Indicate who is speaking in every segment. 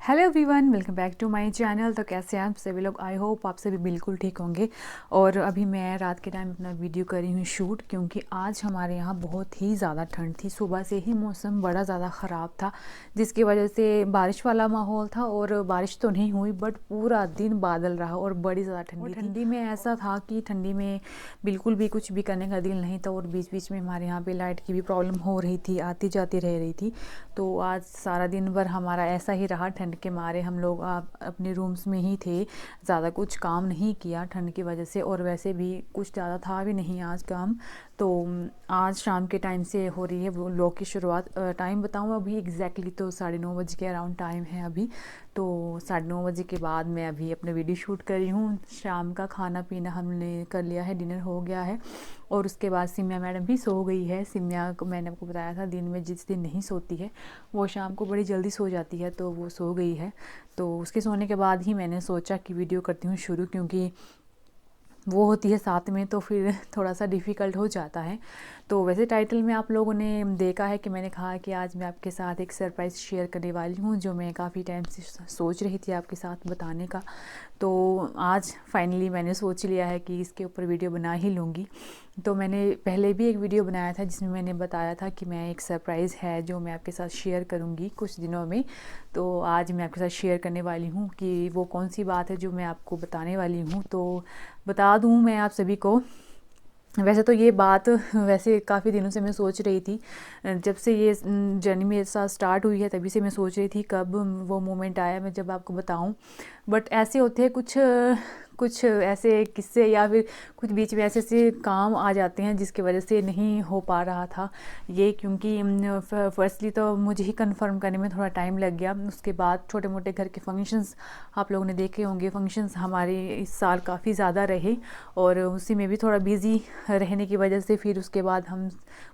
Speaker 1: Hello everyone, welcome back to my channel. तो कैसे हैं आप सभी लोग? आई होप आप सभी बिल्कुल ठीक होंगे। और अभी मैं रात के टाइम अपना वीडियो कर रही हूँ शूट, क्योंकि आज हमारे यहाँ बहुत ही ज़्यादा ठंड थी। सुबह से ही मौसम बड़ा ज़्यादा ख़राब था, जिसकी वजह से बारिश वाला माहौल था। और बारिश तो नहीं हुई, बट पूरा दिन बादल रहा और बड़ी ज़्यादा ठंडी थी। ठंडी में ऐसा था कि ठंडी में बिल्कुल भी कुछ भी करने का दिल नहीं था। और बीच बीच में हमारे यहाँ पे लाइट की भी प्रॉब्लम हो रही थी, आती जाती रह रही थी। तो आज सारा दिन भर हमारा ऐसा ही रहा। ठंड के मारे हम लोग अपने रूम्स में ही थे, ज़्यादा कुछ काम नहीं किया ठंड की वजह से। और वैसे भी कुछ ज़्यादा था भी नहीं आज काम। तो आज शाम के टाइम से हो रही है वो व्लॉग की शुरुआत। टाइम बताऊँ अभी एग्जैक्टली तो 9:30 के अराउंड टाइम है अभी। तो 9:30 के बाद मैं अभी अपने वीडियो शूट कर रही हूँ। शाम का खाना पीना हमने कर लिया है, डिनर हो गया है। और उसके बाद सिम्या मैडम भी सो गई है। सिम्या को मैंने आपको बताया था, दिन में जिस दिन नहीं सोती है वो शाम को बड़ी जल्दी सो जाती है, तो वो सो गई है। तो उसके सोने के बाद ही मैंने सोचा कि वीडियो करती हूँ शुरू, क्योंकि वो होती है साथ में तो फिर थोड़ा सा डिफ़िकल्ट हो जाता है। तो वैसे टाइटल में आप लोगों ने देखा है कि मैंने कहा कि आज मैं आपके साथ एक सरप्राइज़ शेयर करने वाली हूँ, जो मैं काफ़ी टाइम से सोच रही थी आपके साथ बताने का। तो आज फाइनली मैंने सोच लिया है कि इसके ऊपर वीडियो बना ही लूँगी। तो मैंने पहले भी एक वीडियो बनाया था जिसमें मैंने बताया था कि मैं एक सरप्राइज़ है जो मैं आपके साथ शेयर करूँगी कुछ दिनों में। तो आज मैं आपके साथ शेयर करने वाली हूँ कि वो कौन सी बात है जो मैं आपको बताने वाली हूँ। तो बता दूँ मैं आप सभी को, वैसे तो ये बात वैसे काफ़ी दिनों से मैं सोच रही थी। जब से ये जर्नी मेरे साथ स्टार्ट हुई है तभी से मैं सोच रही थी कब वो मोमेंट आया मैं जब आपको बताऊं। बट ऐसे होते हैं कुछ कुछ ऐसे किस्से या फिर कुछ बीच में ऐसे ऐसे काम आ जाते हैं जिसकी वजह से नहीं हो पा रहा था ये। क्योंकि फर्स्टली तो मुझे ही कंफर्म करने में थोड़ा टाइम लग गया। उसके बाद छोटे मोटे घर के फंक्शंस आप लोगों ने देखे होंगे। फंक्शंस हमारे इस साल काफ़ी ज़्यादा रहे और उसी में भी थोड़ा बिज़ी रहने की वजह से फिर उसके बाद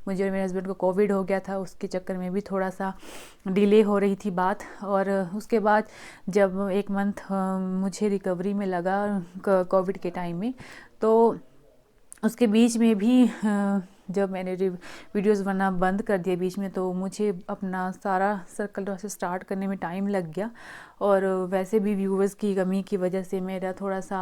Speaker 1: मुझे और मेरे हस्बैंड को कोविड हो गया था। उसके चक्कर में भी थोड़ा सा डिले हो रही थी बात। और उसके बाद जब 1 मंथ मुझे रिकवरी में लगा कोविड के टाइम में, तो उसके बीच में भी जब मैंने वीडियोस बनाना बंद कर दिया बीच में, तो मुझे अपना सारा सर्कल से स्टार्ट करने में टाइम लग गया। और वैसे भी व्यूवर्स की कमी की वजह से मेरा थोड़ा सा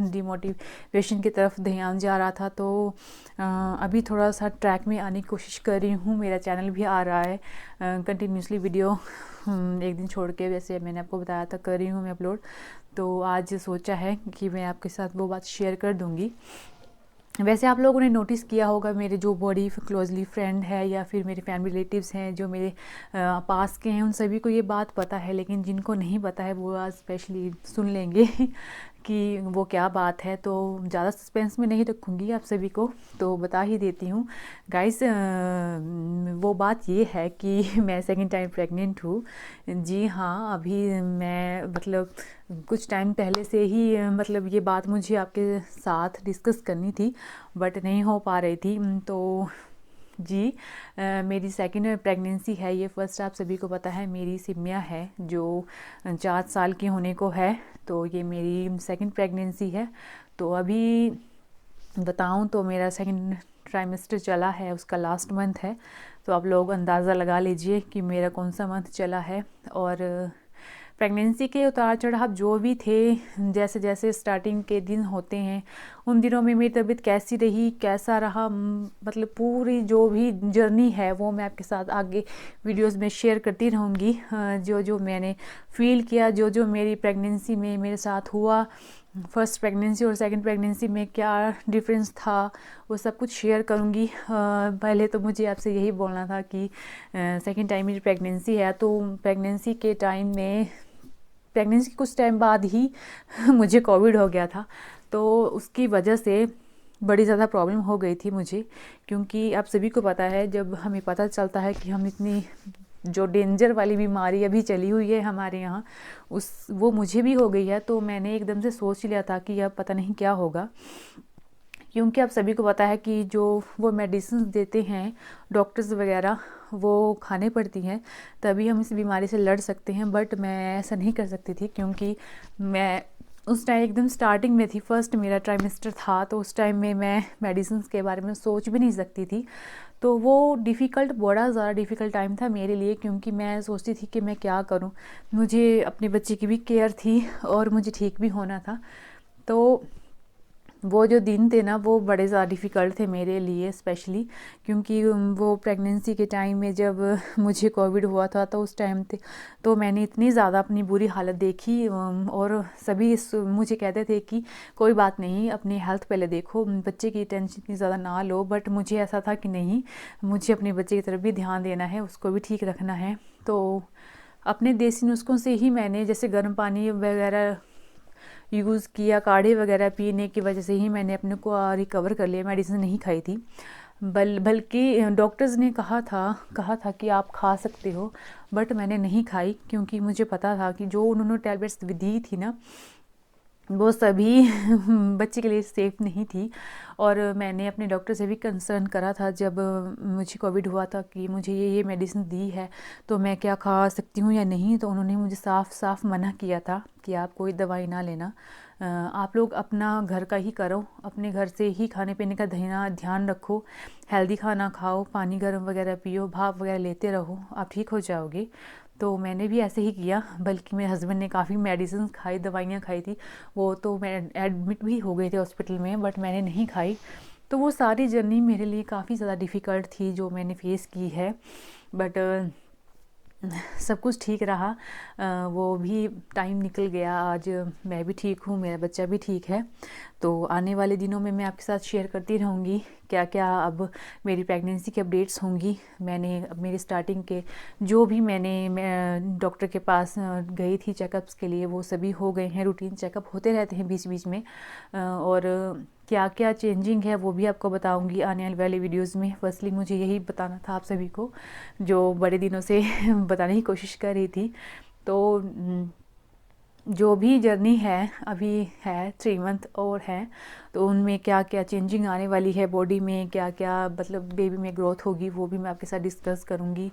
Speaker 1: डिमोटिवेशन की तरफ ध्यान जा रहा था। तो अभी थोड़ा सा ट्रैक में आने की कोशिश कर रही हूँ। मेरा चैनल भी आ रहा है कंटिन्यूसली वीडियो, एक दिन छोड़ के, जैसे मैंने आपको बताया था कर रही हूँ मैं अपलोड। तो आज सोचा है कि मैं आपके साथ वो बात शेयर कर दूँगी। वैसे आप लोगों ने नोटिस किया होगा, मेरे जो बड़ी क्लोजली फ्रेंड है या फिर मेरे फैमिली रिलेटिव्स हैं जो मेरे पास के हैं, उन सभी को ये बात पता है। लेकिन जिनको नहीं पता है वो आज स्पेशली सुन लेंगे कि वो क्या बात है। तो ज़्यादा सस्पेंस में नहीं रखूँगी आप सभी को, तो बता ही देती हूँ गाइस। वो बात ये है कि मैं सेकंड टाइम प्रेग्नेंट हूँ। जी हाँ, अभी मैं मतलब कुछ टाइम पहले से ही मतलब ये बात मुझे आपके साथ डिस्कस करनी थी, बट नहीं हो पा रही थी। तो जी मेरी सेकंड प्रेगनेंसी है ये। फर्स्ट आप सभी को पता है मेरी सिम्या है जो 4 साल की होने को है। तो ये मेरी सेकंड प्रेगनेंसी है। तो अभी बताऊं तो मेरा सेकंड ट्राइमेस्टर चला है, उसका लास्ट मंथ है। तो आप लोग अंदाज़ा लगा लीजिए कि मेरा कौन सा मंथ चला है। और प्रेगनेंसी के उतार चढ़ाव जो भी थे, जैसे जैसे स्टार्टिंग के दिन होते हैं, उन दिनों में मेरी तबीयत कैसी रही, कैसा रहा, मतलब पूरी जो भी जर्नी है वो मैं आपके साथ आगे वीडियोस में शेयर करती रहूँगी। जो जो मैंने फ़ील किया, जो जो मेरी प्रेगनेंसी में मेरे साथ हुआ, फर्स्ट प्रेगनेंसी और सेकंड प्रेगनेंसी में क्या डिफरेंस था, वो सब कुछ शेयर करूँगी। पहले तो मुझे आपसे यही बोलना था कि सेकंड टाइम मेरी प्रेगनेंसी है। तो प्रेगनेंसी के टाइम में, प्रेगनेंसी के कुछ टाइम बाद ही मुझे कोविड हो गया था। तो उसकी वजह से बड़ी ज़्यादा प्रॉब्लम हो गई थी मुझे। क्योंकि आप सभी को पता है, जब हमें पता चलता है कि हम इतनी जो डेंजर वाली बीमारी अभी चली हुई है हमारे यहाँ, वो मुझे भी हो गई है, तो मैंने एकदम से सोच लिया था कि अब पता नहीं क्या होगा। क्योंकि आप सभी को पता है कि जो वो मेडिसिन देते हैं डॉक्टर्स वगैरह, वो खाने पड़ती हैं तभी हम इस बीमारी से लड़ सकते हैं। बट मैं ऐसा नहीं कर सकती थी, क्योंकि मैं उस टाइम एकदम स्टार्टिंग में थी, फर्स्ट मेरा ट्राइमेस्टर था, तो उस टाइम में मैं मेडिसिन के बारे में सोच भी नहीं सकती थी। तो वो बड़ा ज़्यादा डिफ़िकल्ट टाइम था मेरे लिए, क्योंकि मैं सोचती थी कि मैं क्या करूं। मुझे अपने बच्चे की भी केयर थी और मुझे ठीक भी होना था। तो वो जो दिन थे ना, वो बड़े ज़्यादा डिफ़िकल्ट थे मेरे लिए स्पेशली, क्योंकि वो प्रेगनेंसी के टाइम में जब मुझे कोविड हुआ था, तो उस टाइम थे तो मैंने इतनी ज़्यादा अपनी बुरी हालत देखी। और सभी मुझे कहते थे कि कोई बात नहीं, अपनी हेल्थ पहले देखो, बच्चे की टेंशन इतनी ज़्यादा ना लो। बट मुझे ऐसा था कि नहीं, मुझे अपने बच्चे की तरफ भी ध्यान देना है, उसको भी ठीक रखना है। तो अपने देसी नुस्खों से ही मैंने, जैसे गर्म पानी वगैरह यूज़ किया, काढ़े वगैरह पीने की वजह से ही मैंने अपने को रिकवर कर लिया, मेडिसिन नहीं खाई थी। बल्कि डॉक्टर्स ने कहा था कि आप खा सकते हो, बट मैंने नहीं खाई, क्योंकि मुझे पता था कि जो उन्होंने टैबलेट्स दी थी ना, वो सभी बच्चे के लिए सेफ़ नहीं थी। और मैंने अपने डॉक्टर से भी कंसर्न करा था जब मुझे कोविड हुआ था कि मुझे ये मेडिसिन दी है, तो मैं क्या खा सकती हूँ या नहीं। तो उन्होंने मुझे साफ साफ मना किया था कि आप कोई दवाई ना लेना, आप लोग अपना घर का ही करो, अपने घर से ही खाने पीने का ध्यान रखो, हेल्दी खाना खाओ, पानी गर्म वगैरह पियो, भाप वगैरह लेते रहो, आप ठीक हो जाओगे। तो मैंने भी ऐसे ही किया, बल्कि मेरे हस्बैंड ने काफ़ी मेडिसिन खाई, दवाइयाँ खाई थी, वो तो मैं एडमिट भी हो गए थे हॉस्पिटल में, बट मैंने नहीं खाई। तो वो सारी जर्नी मेरे लिए काफ़ी ज़्यादा डिफ़िकल्ट थी जो मैंने फ़ेस की है। बट सब कुछ ठीक रहा। वो भी टाइम निकल गया, आज मैं भी ठीक हूँ, मेरा बच्चा भी ठीक है। तो आने वाले दिनों में मैं आपके साथ शेयर करती रहूँगी क्या क्या अब मेरी प्रेगनेंसी की अपडेट्स होंगी। मैंने अब मेरी स्टार्टिंग के जो भी मैं डॉक्टर के पास गई थी चेकअप्स के लिए, वो सभी हो गए हैं। रूटीन चेकअप होते रहते हैं बीच बीच में, और क्या क्या चेंजिंग है वो भी आपको बताऊंगी आने वाले वीडियोस में। फर्स्टली मुझे यही बताना था आप सभी को, जो बड़े दिनों से बताने की कोशिश कर रही थी। तो जो भी जर्नी है अभी है 3 मंथ और है, तो उनमें क्या क्या चेंजिंग आने वाली है बॉडी में, क्या क्या मतलब बेबी में ग्रोथ होगी, वो भी मैं आपके साथ डिस्कस करूँगी।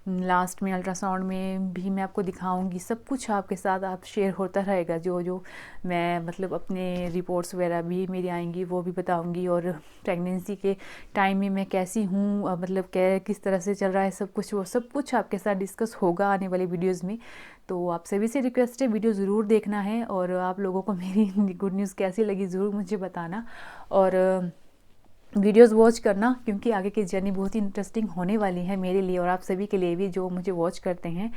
Speaker 1: लास्ट में अल्ट्रासाउंड में भी मैं आपको दिखाऊंगी, सब कुछ आपके साथ आप शेयर होता रहेगा। जो जो मैं मतलब अपने रिपोर्ट्स वगैरह भी मेरी आएंगी वो भी बताऊंगी, और प्रेगनेंसी के टाइम में मैं कैसी हूँ, मतलब क्या किस तरह से चल रहा है सब कुछ, वो सब कुछ आपके साथ डिस्कस होगा आने वाले वीडियोज़ में। तो आप सभी से रिक्वेस्ट है, वीडियो ज़रूर देखना है, और आप लोगों को मेरी गुड न्यूज़ कैसी लगी ज़रूर मुझे बताना, और वीडियोस वॉच करना, क्योंकि आगे की जर्नी बहुत ही इंटरेस्टिंग होने वाली है मेरे लिए और आप सभी के लिए भी। जो मुझे वॉच करते हैं,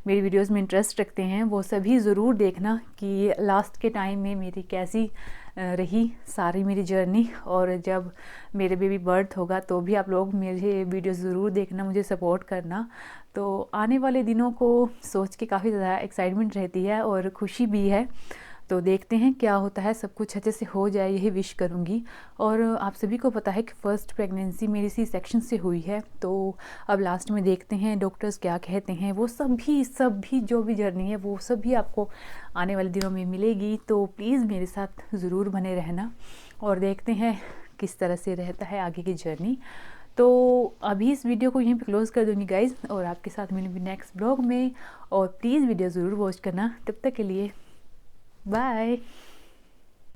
Speaker 1: मेरी वीडियोस में इंटरेस्ट रखते हैं, वो सभी ज़रूर देखना कि लास्ट के टाइम में मेरी कैसी रही सारी मेरी जर्नी। और जब मेरे बेबी बर्थ होगा तो भी आप लोग मेरे वीडियो ज़रूर देखना, मुझे सपोर्ट करना। तो आने वाले दिनों को सोच के काफ़ी ज़्यादा एक्साइटमेंट रहती है और खुशी भी है। तो देखते हैं क्या होता है, सब कुछ अच्छे से हो जाए यही विश करूँगी। और आप सभी को पता है कि फ़र्स्ट प्रेगनेंसी मेरी सी सेक्शन से हुई है, तो अब लास्ट में देखते हैं डॉक्टर्स क्या कहते हैं। वो सभी जो भी जर्नी है वो सभी आपको आने वाले दिनों में मिलेगी। तो प्लीज़ मेरे साथ ज़रूर बने रहना, और देखते हैं किस तरह से रहता है आगे की जर्नी। तो अभी इस वीडियो को यहीं पे क्लोज़ कर दूँगी गाइज़, और आपके साथ मिलूँगी नेक्स्ट ब्लॉग में। और प्लीज़ वीडियो ज़रूर वॉच करना, तब तक के लिए बाय।